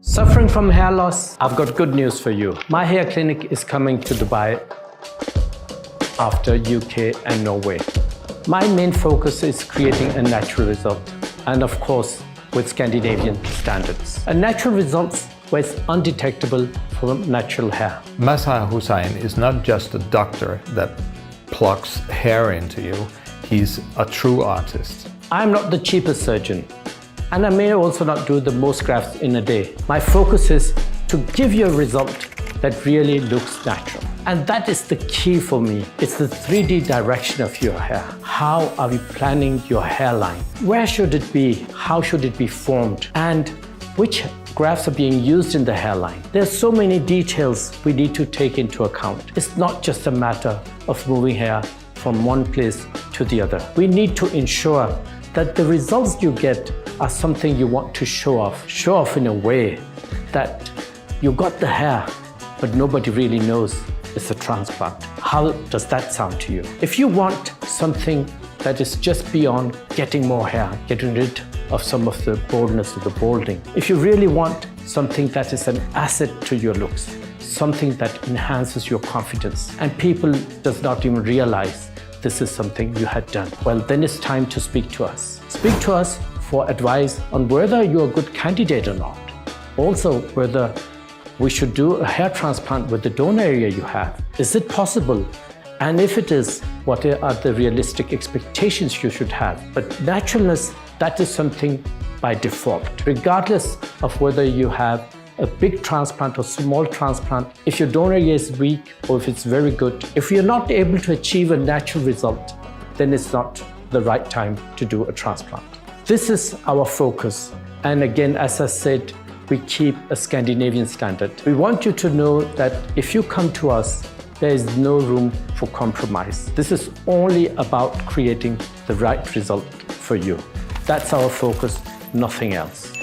Suffering from hair loss? I've got good news for you. My hair clinic is coming to Dubai after UK and Norway. My main focus is creating a natural result, and of course, with Scandinavian standards. A natural result where it's undetectable from natural hair. Mazhar Hussain is not just a doctor that plucks hair into you, he's a true artist. I'm not the cheapest surgeon, and I may also not do the most grafts in a day. My focus is to give you a result that really looks natural. And that is the key for me. It's the 3D direction of your hair. How are we planning your hairline? Where should it be? How should it be formed? And which grafts are being used in the hairline? There's so many details we need to take into account. It's not just a matter of moving hair from one place to the other. We need to ensure that the results you get are something you want to show off. Show off in a way that you got the hair, but nobody really knows it's a transplant. How does that sound to you? If you want something that is just beyond getting more hair, getting rid of some of the baldness or the balding, if you really want something that is an asset to your looks, something that enhances your confidence, and people does not even realize this is something you had done, well, then it's time to speak to us. Speak to us for advice on whether you're a good candidate or not. Also, whether we should do a hair transplant with the donor area you have. Is it possible? And if it is, what are the realistic expectations you should have? But naturalness, that is something by default. Regardless of whether you have a big transplant or small transplant, if your donor area is weak or if it's very good, if you're not able to achieve a natural result, then it's not the right time to do a transplant. This is our focus. And again, as I said, we keep a Scandinavian standard. We want you to know that if you come to us, there is no room for compromise. This is only about creating the right result for you. That's our focus, nothing else.